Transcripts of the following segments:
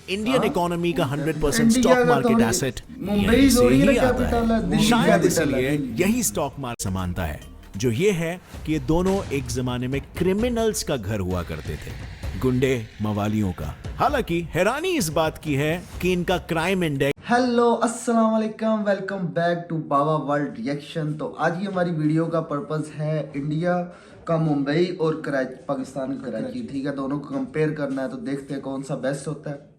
Indian economy का 100% stock market asset Mumbai से थोड़ी ही ना आता कैपिटल है, है। दिल्ली शायद कैपिटल है। इसलिए यही स्टॉक मार्केट समानता है, जो ये है कि ये दोनों एक जमाने में क्रिमिनल्स का घर हुआ करते थे, गुंडे मवालियों का। हालांकि हैरानी इस बात की है कि इनका क्राइम इंडेक्स। हेलो अस्सलाम वालेकुम, welcome back to Baba world reaction. तो आज की हमारी वीडियो का पर्पस है इंडिया का मुंबई और कराची, पाकिस्तान का कराची, ठीक है। दोनों को कंपेयर करना है, तो देखते हैं कौन सा बेस्ट होता है।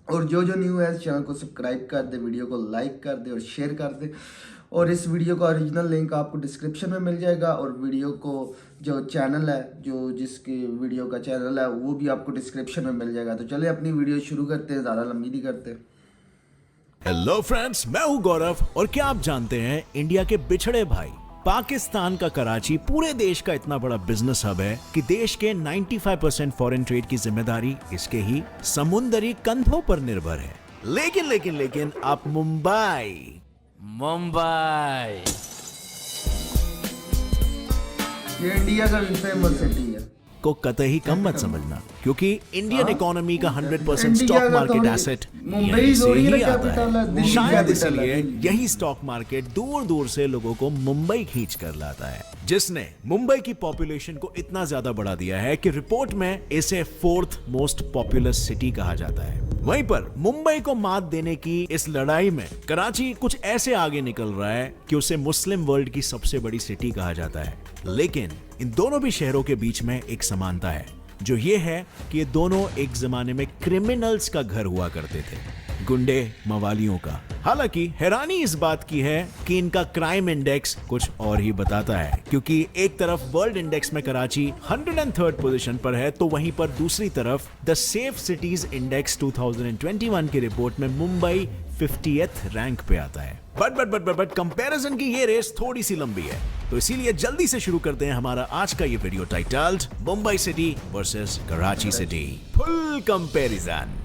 और जो न्यू है इस चैनल को सब्सक्राइब कर दे, वीडियो को लाइक कर दे और शेयर कर दे। और इस वीडियो का ओरिजिनल लिंक आपको डिस्क्रिप्शन में मिल जाएगा, और वीडियो को जो चैनल है, जो जिसके वीडियो का चैनल है, वो भी आपको डिस्क्रिप्शन में मिल जाएगा। तो चलिए अपनी वीडियो शुरू करते हैं, ज़्यादा लंबी नहीं करते। हेलो फ्रेंड्स, मैं हूं गौरव, और क्या आप जानते हैं इंडिया के बिछड़े भाई पाकिस्तान का कराची पूरे देश का इतना बड़ा बिजनेस हब है कि देश के 95% फॉरेन ट्रेड की जिम्मेदारी इसके ही समुद्री कंधों पर निर्भर है। लेकिन आप मुंबई ये इंडिया का फेमस सिटी है को कतई कम मत समझना, क्योंकि इंडियन इकोनॉमी का 100% इंडिया स्टॉक का मार्केट थोड़ी- एसेट मुंबई से थोड़ी ना ही आता कैपिटल है, है। दिल्ली शायद कैपिटल है, इसलिए दिल्ली। यही स्टॉक मार्केट दूर दूर से लोगों को मुंबई खींच कर लाता है, जिसने मुंबई की पॉपुलेशन को इतना ज्यादा बढ़ा दिया है कि रिपोर्ट में इसे 4th मोस्ट पॉपुलस सिटी कहा जाता है। वहीं पर मुंबई को मात देने की इस लड़ाई में कराची कुछ ऐसे आगे निकल रहा है कि उसे मुस्लिम वर्ल्ड की सबसे बड़ी सिटी कहा जाता है। लेकिन इन दोनों भी शहरों के बीच में एक समानता है, जो ये है कि ये दोनों एक जमाने में क्रिमिनल्स का घर हुआ करते थे, गुंडे मवालियों का। हालांकि हैरानी इस बात की है कि इनका क्राइम इंडेक्स कुछ और ही बताता है, क्योंकि एक तरफ वर्ल्ड इंडेक्स में कराची 103rd पोजीशन पर है, तो वहीं पर दूसरी तरफ द सेफ सिटीज इंडेक्स 2021 की रिपोर्ट में मुंबई 50th रैंक पे आता है। बट कंपैरिजन की ये रेस थोड़ी सी लंबी है, तो इसीलिए जल्दी से शुरू करते हैं हमारा आज का ये video titled Mumbai city versus Karachi city, full comparison.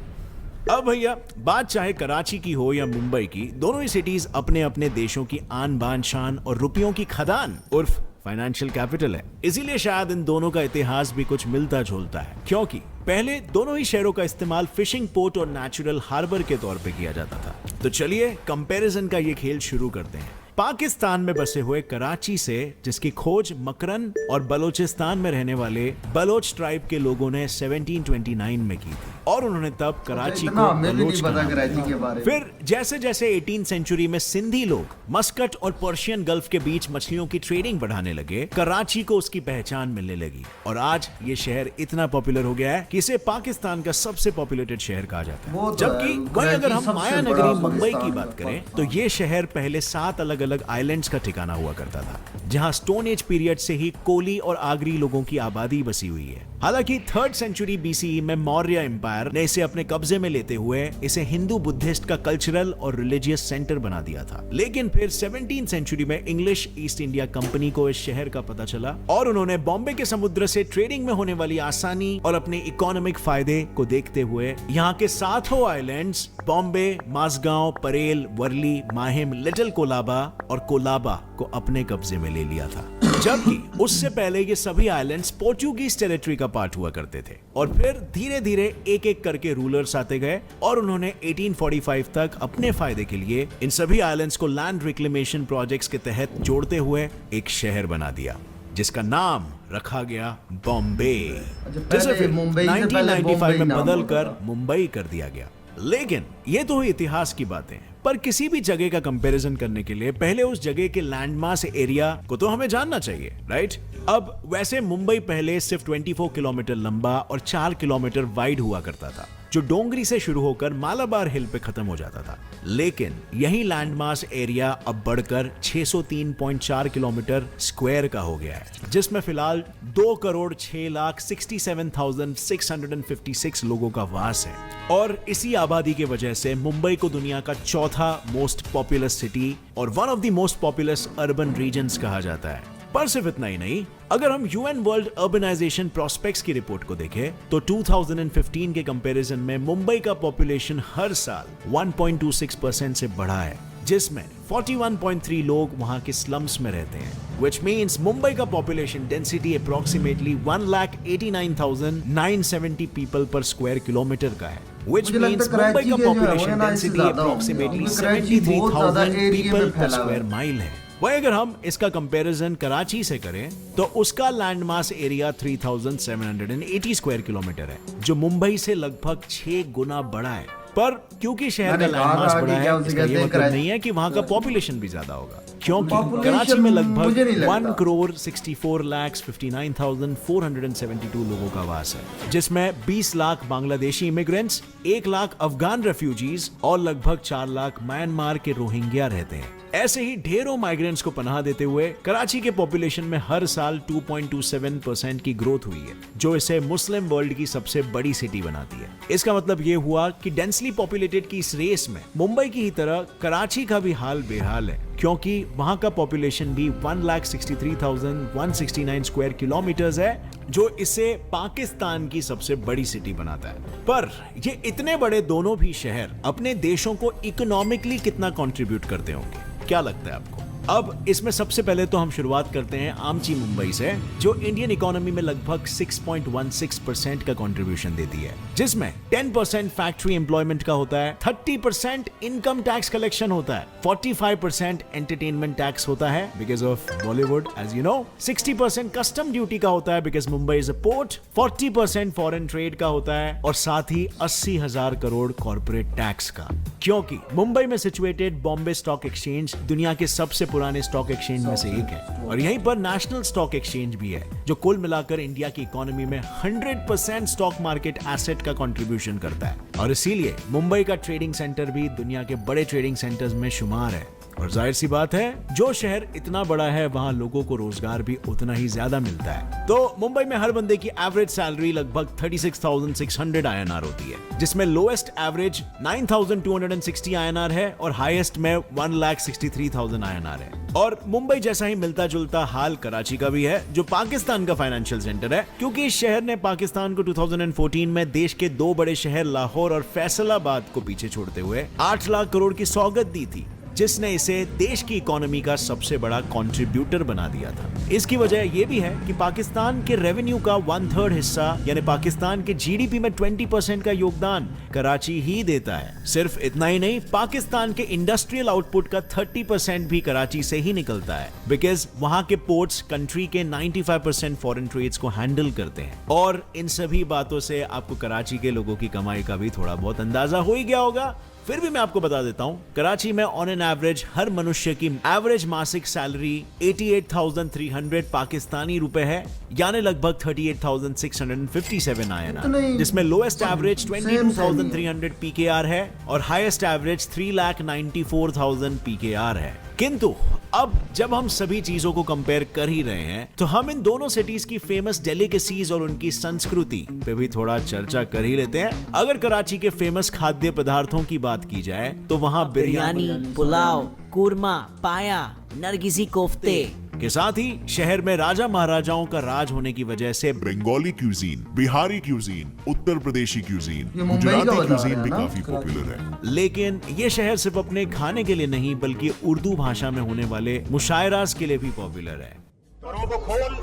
अब भैया, बात चाहे कराची की हो या मुंबई की, दोनों ही सिटीज अपने अपने देशों की आन बान शान और रुपयों की खदान उर्फ फाइनेंशियल कैपिटल है। इसीलिए शायद इन दोनों का इतिहास भी कुछ मिलता जुलता है, क्योंकि पहले दोनों ही शहरों का इस्तेमाल फिशिंग पोर्ट और नेचुरल हार्बर के तौर पे किया जाता था। तो चलिए कंपैरिजन का ये खेल शुरू करते हैं। पाकिस्तान में बसे हुए कराची से, जिसकी खोज मकरन और बलोचिस्तान में रहने वाले बलोच ट्राइब के लोगों ने 1729 में की थी, और उन्होंने तब कराची इतना को हमें भी बलोच नहीं का पता नाम कराची दिया। के बारे में। फिर जैसे जैसे 18th सेंचुरी में सिंधी लोग मस्कट और पर्शियन गल्फ के बीच मछलियों की ट्रेडिंग बढ़ाने लगे, कराची को उसकी पहचान मिलने लगी, और आज ये शहर इतना पॉपुलर हो गया है कि इसे पाकिस्तान का सबसे पॉपुलेटेड शहर कहा जाता वो है। तो जबकि है, वहीं अगर हम सबसे माया बड़ा नगरी मुंबई की पाकिस्तान बात का करें, तो ये शहर पहले 7 अलग अलग आइलैंड्स का ठिकाना हुआ करता था, जहां स्टोन एज पीरियड से ही कोली और आगरी लोगों की आबादी बसी हुई है। हालांकि 3rd सेंचुरी बीसीई में मौर्य एम्पायर ने इसे अपने कब्जे में लेते हुए इसे हिंदू बुद्धिस्ट का कल्चरल और रिलीजियस सेंटर बना दिया था। लेकिन फिर 17th सेंचुरी में इंग्लिश ईस्ट इंडिया कंपनी को इस शहर का पता चला, और उन्होंने बॉम्बे के समुद्र से ट्रेडिंग में होने वाली आसानी और अपने इकोनॉमिक फायदे को देखते हुए यहाँ के 7 आइलैंड्स बॉम्बे, माजगांव, परेल, वर्ली, माहिम, लिटिल कोलाबा और कोलाबा को अपने कब्जे में ले लिया था। जबकि उससे पहले ये सभी आइलैंड्स पोर्चुगीज टेरिटरी का पार्ट हुआ करते थे, और फिर धीरे धीरे एक एक करके रूलर्स आते गए, और उन्होंने 1845 तक अपने फायदे के लिए इन सभी आइलैंड्स को लैंड रिक्लेमेशन प्रोजेक्ट्स के तहत जोड़ते हुए एक शहर बना दिया, जिसका नाम रखा गया बॉम्बे, जिसे फिर मुंबई से पहले 1995 में नाम बदल होता कर था। मुंबई कर दिया गया। लेकिन ये तो हुई इतिहास की बातें, पर किसी भी जगह का कंपैरिजन करने के लिए पहले उस जगह के लैंडमास एरिया को तो हमें जानना चाहिए, राइट? अब वैसे मुंबई पहले सिर्फ 24 किलोमीटर लंबा और 4 किलोमीटर वाइड हुआ करता था, जो डोंगरी से शुरू होकर मालाबार हिल पे खत्म हो जाता था। लेकिन यही लैंडमास एरिया अब बढ़कर 603.4 किलोमीटर स्क्वायर का हो गया है, जिसमें फिलहाल 2,06,67,656 लोगों का वास है। और इसी आबादी की वजह से मुंबई को दुनिया का 4था मोस्ट पॉपुलस सिटी और one of the most populous urban regions कहा जाता है। पर सिर्फ इतना ही नहीं, अगर हम यूएन वर्ल्ड अर्बनाइजेशन प्रोस्पेक्ट्स की रिपोर्ट को देखें, तो 2015 के कंपैरिजन में मुंबई का पॉपुलेशन हर साल 1.26% से बढ़ा है, जिसमें 41.3 लोग वहां के स्लम्स में रहते हैं, which means मुंबई का पॉपुलेशन डेंसिटी अप्रोक्सीमेटली 1,89,970 पीपल पर स्क्वायर किलोमीटर का है। which मुझे लगता means है कराची मुंबई का के जो है वो population ना इससे density ज्यादा होंगे, approximately क्योंकि कराची बहुत ज्यादा 73,000 एरिया में people per फैला हुआ square है। mile है। वही अगर हम इसका कंपैरिजन कराची से करें तो उसका land mass area 3780 square kilometre है, जो मुंबई से लगभग 6 गुना बड़ा है। पर क्योंकि शहर का मैंने लैंड कहा मास था बड़ा कि क्या है, उसे इसका कहते ये हैं मतलब कराची। नहीं है कि वहां का पॉपुलेशन भी ज्यादा होगा, क्योंकि Population कराची में मुझे लगभग नहीं लगता। 1 करोड़ 64 लाख 59,472 लोगों का वास है, जिसमें 20 लाख बांग्लादेशी इमिग्रेंट्स, 1 लाख अफगान रेफ्यूजीज और लगभग 4 लाख म्यांमार के रोहिंग्या रहते हैं। ऐसे ही ढेरों माइग्रेंट्स को पनाह देते हुए कराची के पॉपुलेशन में हर साल 2.27% की ग्रोथ हुई है, जो इसे मुस्लिम वर्ल्ड की सबसे बड़ी सिटी बनाती है। इसका मतलब ये हुआ कि डेंसली पॉपुलेटेड की इस रेस में मुंबई की ही तरह कराची का भी हाल बेहाल है, क्योंकि वहां का पॉपुलेशन भी 1,63,169 स्क्वायर किलोमीटर्स है, जो इसे पाकिस्तान की सबसे बड़ी सिटी बनाता है। पर ये इतने बड़े दोनों भी शहर अपने देशों को इकोनॉमिकली कितना कंट्रीब्यूट करते होंगे, क्या लगता है आपको? अब इसमें सबसे पहले तो हम शुरुआत करते हैं आमची मुंबई से, जो इंडियन इकोनॉमी में लगभग 6.16% का कंट्रीब्यूशन देती है, जिसमें 10% फैक्ट्री एम्प्लॉयमेंट का होता है, 30% इनकम टैक्स कलेक्शन होता है, 45% एंटरटेनमेंट टैक्स होता है because of Bollywood as you know, 60% custom duty का होता है because Mumbai is a port, 40% foreign trade का होता है और साथ ही 80,000 करोड़ कॉर्पोरेट टैक्स का, क्योंकि मुंबई में सिचुएटेड बॉम्बे स्टॉक एक्सचेंज दुनिया के सबसे पुराने स्टॉक एक्सचेंज में से एक है, और यहीं पर नेशनल स्टॉक एक्सचेंज भी है, जो कुल मिलाकर इंडिया की इकोनॉमी में 100% स्टॉक मार्केट एसेट का कंट्रीब्यूशन करता है, और इसीलिए मुंबई का ट्रेडिंग सेंटर भी दुनिया के बड़े ट्रेडिंग सेंटर्स में शुमार है। और जाहिर सी बात है, जो शहर इतना बड़ा है वहां लोगों को रोजगार भी उतना ही ज्यादा मिलता है। तो मुंबई में हर बंदे की एवरेज सैलरी लगभग 36,600 INR होती है, जिसमें लोएस्ट एवरेज 9,260 INR है और हाईएस्ट में 1,63,000 INR है। और मुंबई जैसा ही मिलता जुलता हाल कराची का भी है, जो पाकिस्तान का फाइनेंशियल सेंटर है, क्योंकि इस शहर ने पाकिस्तान को 2014 में देश के 2 बड़े शहर लाहौर और फैसलाबाद को पीछे छोड़ते हुए 8 लाख करोड़ की सौगात दी थी, जिसने इसे देश की इकोनॉमी का सबसे बड़ा कंट्रीब्यूटर बना दिया था। इसकी वजह यह भी है कि पाकिस्तान के रेवेन्यू का 1/3 हिस्सा, यानी पाकिस्तान के जीडीपी में 20% का योगदान कराची ही देता है। सिर्फ इतना ही नहीं, पाकिस्तान के इंडस्ट्रियल आउटपुट का 30% भी कराची से ही निकलता है, बिकॉज वहां के पोर्ट्स कंट्री के 95% फॉरेन ट्रेड्स को हैंडल करते हैं। और इन सभी बातों से आपको कराची के लोगों की कमाई का भी थोड़ा बहुत अंदाजा हो ही गया होगा। फिर भी मैं आपको बता देता हूं, कराची में ऑन एन एवरेज हर मनुष्य की एवरेज मासिक सैलरी 88,300 पाकिस्तानी रुपए है, यानी लगभग 38,657 INR, जिसमें लोएस्ट एवरेज 22,300 PKR है और हाईएस्ट एवरेज 3,94,000 PKR है। किंतु अब जब हम सभी चीजों को कंपेयर कर ही रहे हैं, तो हम इन दोनों सिटीज की फेमस डेलिकेसीज और उनकी संस्कृति पे भी थोड़ा चर्चा कर ही लेते हैं। अगर कराची के फेमस खाद्य पदार्थों की बात की जाए तो वहाँ बिरयानी, पुलाव, कुरमा, पाया, नरगिसी कोफ्ते के साथ ही शहर में राजा महाराजाओं का राज होने की वजह से बंगाली क्यूजीन, बिहारी क्यूजीन, उत्तर प्रदेशी क्यूजीन, ये मुंबई का गुजराती बता रहे क्यूजीन हैं भी ना? काफी पॉपुलर है। लेकिन ये शहर सिर्फ अपने खाने के लिए नहीं, बल्कि उर्दू भाषा में होने वाले मुशायरास के लिए भी पॉपुलर है। घरों को खोल,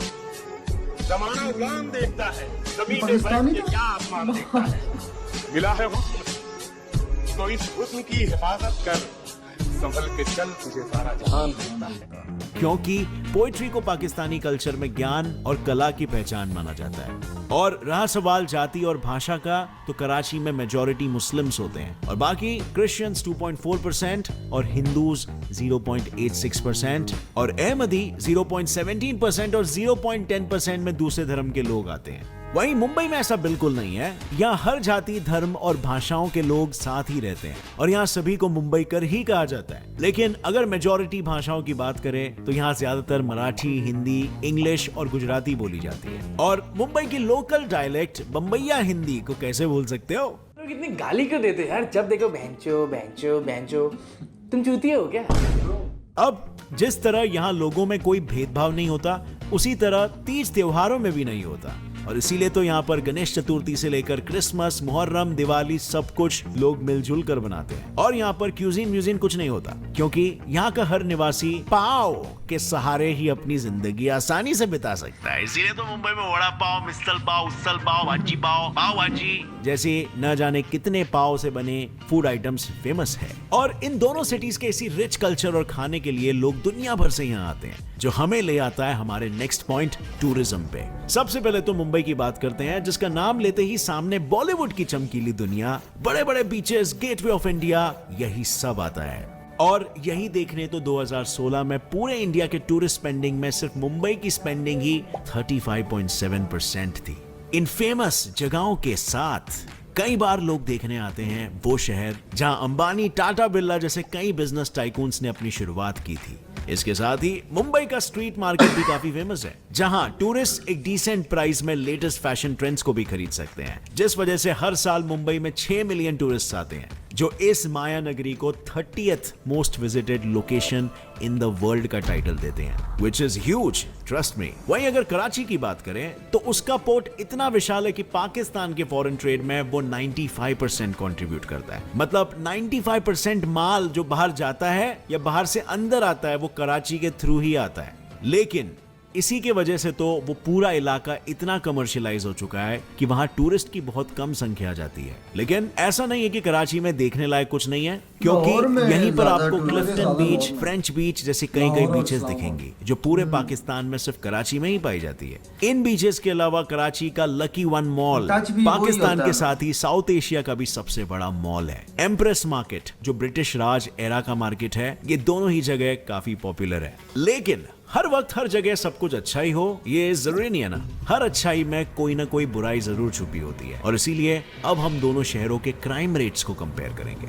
जमाना गुलाम देखता है, जमीन पे पाकिस्तानी बैठ के क्या आसमान देखता है। मिला है हुस्न, तो इस हुस्न की हिफाजत कर, संभल के चल, तुझे सारा जहान देखता है। क्योंकि पोएट्री को पाकिस्तानी कल्चर में ज्ञान और कला की पहचान माना जाता है। और रहा सवाल जाति और भाषा का, तो कराची में मेजॉरिटी मुस्लिम्स होते हैं और बाकी क्रिश्चियंस 2.4% और हिंदूज 0.86% और अहमदी 0.17% और 0.10% में दूसरे धर्म के लोग आते हैं। वहीं मुंबई में ऐसा बिल्कुल नहीं है। यहाँ हर जाति, धर्म और भाषाओं के लोग साथ ही रहते हैं और यहाँ सभी को मुंबई कर ही कहा जाता है। लेकिन अगर मेजॉरिटी भाषाओं की बात करें तो यहाँ ज्यादातर मराठी, हिंदी, इंग्लिश और गुजराती बोली जाती है। और मुंबई की लोकल डायलेक्ट बम्बैया हिंदी को कैसे भूल सकते हो? लोग इतनी गाली क्यों देते हैं यार? जब देखो बहनचो बहनचो बहनचो। तुम चूतिए हो क्या? अब जिस तरह यहाँ लोगों में कोई भेदभाव नहीं होता, उसी तरह तीज त्योहारों में भी नहीं होता। और इसीलिए तो यहाँ पर गणेश चतुर्थी से लेकर क्रिसमस, मुहर्रम, दिवाली सब कुछ लोग मिलजुल कर बनाते हैं। और यहाँ पर क्यूजीन म्यूजिन कुछ नहीं होता, क्योंकि यहाँ का हर निवासी पाव के सहारे ही अपनी जिंदगी आसानी से बिता सकता है। इसीलिए तो मुंबई में वड़ा पाव, मिसल पाव, उसल पाव, भाजी पाव, पाव भाजी जैसे न जाने कितने पाव से बने फूड आइटम्स फेमस है। और इन दोनों सिटीज के इसी रिच कल्चर और खाने के लिए लोग दुनिया भर से यहाँ आते हैं, जो हमें ले आता है हमारे नेक्स्ट पॉइंट, टूरिज्म पे। सबसे पहले तो मुंबई की बात करते हैं, जिसका नाम लेते ही सामने बॉलीवुड की चमकीली दुनिया, बड़े बड़े बीचेस, गेटवे ऑफ इंडिया, यही सब आता है। और यही देखने तो 2016 में पूरे इंडिया के टूरिस्ट स्पेंडिंग में सिर्फ मुंबई की स्पेंडिंग ही 35.7% थी। इन फेमस जगहों के साथ कई बार लोग देखने आते हैं वो शहर जहां अंबानी, टाटा, बिरला जैसे कई बिजनेस टाइकून्स ने अपनी शुरुआत की थी। इसके साथ ही मुंबई का स्ट्रीट मार्केट भी काफी फेमस है, जहां टूरिस्ट एक डिसेंट प्राइस में लेटेस्ट फैशन ट्रेंड्स को भी खरीद सकते हैं, जिस वजह से हर साल मुंबई में 6 मिलियन टूरिस्ट आते हैं, जो इस माया नगरी को 30th most visited location in the world का टाइटल देते हैं, which is huge, trust me। वहीं अगर कराची की बात करें तो उसका पोर्ट इतना विशाल है कि पाकिस्तान के फॉरेन ट्रेड में वो 95% कंट्रीब्यूट करता है। मतलब 95% माल जो बाहर जाता है या बाहर से अंदर आता है वो कराची के थ्रू ही आता है। लेकिन इसी के वजह से तो वो पूरा इलाका इतना कमर्शियलाइज हो चुका है कि वहां टूरिस्ट की बहुत कम संख्या जाती है। लेकिन ऐसा नहीं है कि कराची में देखने लायक कुछ नहीं है, क्योंकि यहीं पर आपको क्लिफ्टन बीच, फ्रेंच बीच जैसे कई कई बीचेस दिखेंगी, जो पूरे पाकिस्तान में सिर्फ कराची में ही पाई जाती है। इन बीचेस के अलावा कराची का लकी वन मॉल पाकिस्तान के साथ ही साउथ एशिया का भी सबसे बड़ा मॉल है। एम्प्रेस मार्केट, जो ब्रिटिश राज एरा का मार्केट है, ये दोनों ही जगह काफी पॉपुलर है। लेकिन हर वक्त हर जगह सब कुछ अच्छा ही हो ये जरूरी नहीं है ना। हर अच्छाई में कोई ना कोई बुराई जरूर छुपी होती है, और इसीलिए अब हम दोनों शहरों के क्राइम रेट्स को कंपेयर करेंगे।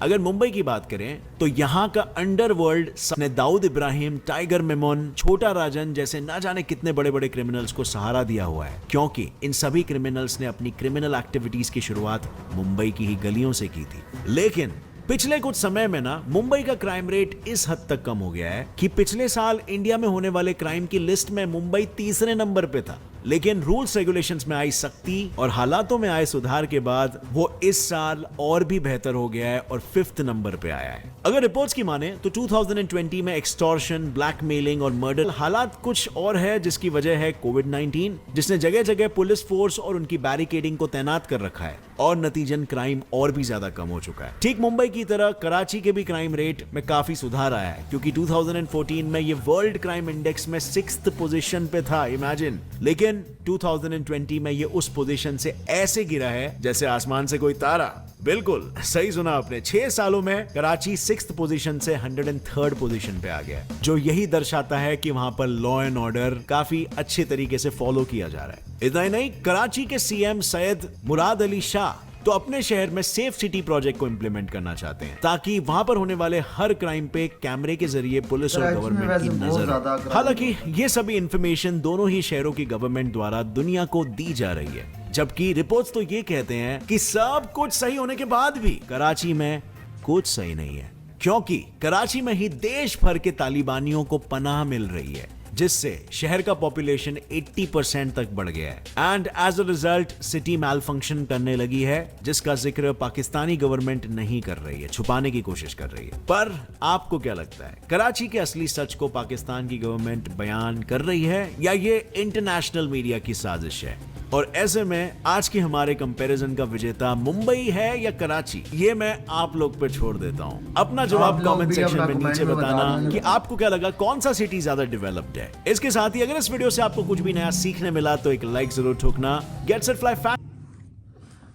अगर मुंबई की बात करें तो यहाँ का अंडरवर्ल्ड ने दाऊद इब्राहिम, टाइगर मेमन, छोटा राजन जैसे ना जाने कितने बड़े बड़े क्रिमिनल्स को सहारा दिया हुआ है, क्योंकि इन सभी क्रिमिनल्स ने अपनी क्रिमिनल एक्टिविटीज की शुरुआत मुंबई की ही गलियों से की थी। लेकिन पिछले कुछ समय में ना मुंबई का क्राइम रेट इस हद तक कम हो गया है कि पिछले साल इंडिया में होने वाले क्राइम की लिस्ट में मुंबई तीसरे नंबर पे था। लेकिन रूल्स रेगुलेशंस में आई सख्ती और हालातों में आए सुधार के बाद वो इस साल और भी बेहतर हो गया है और 5th नंबर पे आया है। अगर रिपोर्ट्स की माने तो 2020 में एक्सटॉर्शन, ब्लैकमेलिंग और मर्डर हालात कुछ और है, जिसकी वजह है कोविड-19, जिसने जगह जगह पुलिस फोर्स और उनकी बैरिकेडिंग को तैनात कर रखा है, और नतीजन क्राइम और भी ज्यादा कम हो चुका है। ठीक मुंबई की तरह कराची के भी क्राइम रेट में काफी सुधार आया है, क्योंकि 2014 में ये वर्ल्ड क्राइम इंडेक्स में 6th पोजीशन पे था, इमेजिन। लेकिन 2020 में ये उस पोजीशन से ऐसे गिरा है जैसे आसमान से कोई तारा। बिल्कुल सही सुना आपने, 6 सालों में कराची 6th पोजीशन से 103rd पोजीशन पे आ गया है, जो यही दर्शाता है कि वहां पर लॉ एंड ऑर्डर काफी अच्छे तरीके से फॉलो किया जा रहा है। इतना ही नहीं, कराची के सीएम सैयद मुराद अली शाह तो अपने शहर में सेफ सिटी प्रोजेक्ट को इंप्लीमेंट करना चाहते हैं, ताकि वहां पर होने वाले हर क्राइम पे कैमरे के जरिए पुलिस और गवर्नमेंट की नजर हो। हालांकि ये सभी इंफॉर्मेशन दोनों ही शहरों की गवर्नमेंट द्वारा दुनिया को दी जा रही है, जबकि रिपोर्ट्स तो ये कहते हैं कि सब कुछ सही होने के बाद भी कराची में कुछ सही नहीं है, क्योंकि कराची में ही देश भर के तालिबानियों को पनाह मिल रही है, जिससे शहर का पॉपुलेशन 80% तक बढ़ गया है। And as a result city malfunction करने लगी है, जिसका जिक्र पाकिस्तानी गवर्नमेंट नहीं कर रही है, छुपाने की कोशिश कर रही है। पर आपको क्या लगता है, कराची के असली सच को पाकिस्तान की गवर्नमेंट बयान कर रही है या ये इंटरनेशनल मीडिया की साजिश है? और ऐसे में आज के हमारे कंपैरिजन का विजेता मुंबई है या कराची, ये मैं आप लोग पे छोड़ देता हूँ। अपना जवाब कमेंट सेक्शन में नीचे बताना कि आपको क्या लगा, कौन सा सिटी ज्यादा डेवलप्ड है। इसके साथ ही अगर इस वीडियो से आपको कुछ भी नया सीखने मिला तो एक लाइक जरूर ठोकना। Get set fly fan.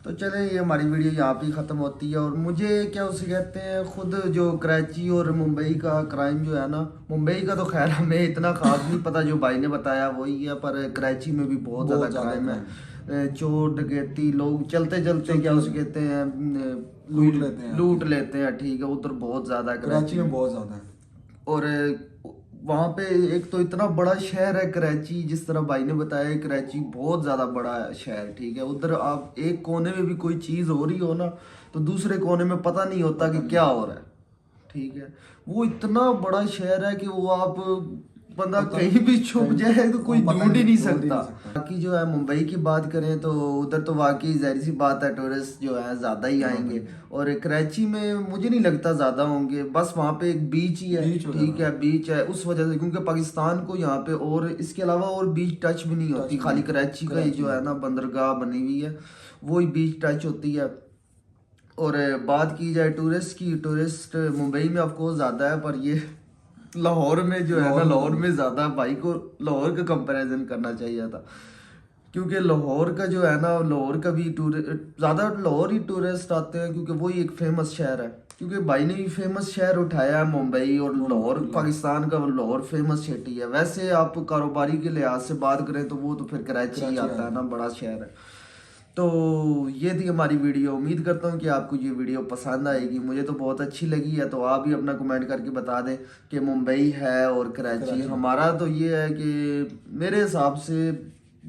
तो चले, ये हमारी वीडियो यहाँ पे खत्म होती है। और मुझे क्या उसे कहते हैं, खुद जो कराची और मुंबई का क्राइम जो है ना, मुंबई का तो खैर हमें इतना खास नहीं पता, जो भाई ने बताया वही है, पर कराची में भी बहुत ज़्यादा क्राइम है। चोर डकैती, लोग चलते चलते क्या उसे कहते हैं लूट लेते हैं, ठीक है, उधर बहुत ज़्यादा कराची में बहुत ज़्यादा है। और वहाँ पे एक तो इतना बड़ा शहर है कराची, जिस तरह भाई ने बताया कराची बहुत ज़्यादा बड़ा शहर, ठीक है। उधर आप एक कोने में भी कोई चीज़ हो रही हो ना, तो दूसरे कोने में पता नहीं होता कि क्या हो रहा है, ठीक है। वो इतना बड़ा शहर है कि वो आप बंदा कहीं भी छुप जाए तो कोई ढूंढ ही नहीं सकता। बाकी जो है मुंबई की बात करें तो उधर तो वाकई जाहिर सी बात है टूरिस्ट जो है ज़्यादा ही आएंगे, और कराची में मुझे नहीं लगता ज़्यादा होंगे, बस वहाँ पे एक बीच ही है, ठीक है बीच है उस वजह से, क्योंकि पाकिस्तान को यहाँ पे और इसके अलावा और बीच टच भी नहीं होती, खाली कराची का ही जो है ना बंदरगाह बनी हुई है वही बीच टच होती है। और बात की जाए टूरिस्ट की, टूरिस्ट मुंबई में ऑफकोर्स ज़्यादा है, पर ये लाहौर में जो है ना लाहौर में ज़्यादा, भाई को लाहौर का कंपैरिजन करना चाहिए था, क्योंकि लाहौर का जो है ना लाहौर का भी ज़्यादा लाहौर ही टूरिस्ट आते हैं, क्योंकि वही एक फेमस शहर है, क्योंकि भाई ने भी फेमस शहर उठाया है मुंबई, और लाहौर पाकिस्तान का लाहौर फेमस सिटी है। वैसे आप कारोबारी के लिहाज से बात करें तो वो तो फिर कराची आता है ना, बड़ा शहर है। तो ये थी हमारी वीडियो, उम्मीद करता हूँ कि आपको ये वीडियो पसंद आएगी, मुझे तो बहुत अच्छी लगी है। तो आप भी अपना कमेंट करके बता दें कि मुंबई है और कराची। हमारा तो ये है कि मेरे हिसाब से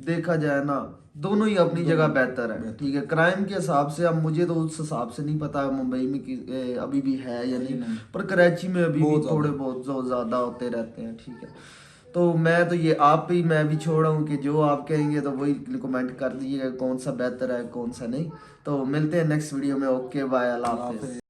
देखा जाए ना दोनों ही अपनी जगह बेहतर है, ठीक है। क्राइम के हिसाब से अब मुझे तो उस हिसाब से नहीं पता मुंबई में अभी भी है या नहीं, पर कराची में अभी भी थोड़े बहुत जो ज़्यादा होते रहते हैं, ठीक है। तो मैं तो ये आप ही मैं भी छोड़ रहा हूँ कि जो आप कहेंगे तो वही कमेंट कर दीजिएगा कौन सा बेहतर है कौन सा नहीं। तो मिलते हैं नेक्स्ट वीडियो में, ओके बाय, अल्लाह हाफिज़।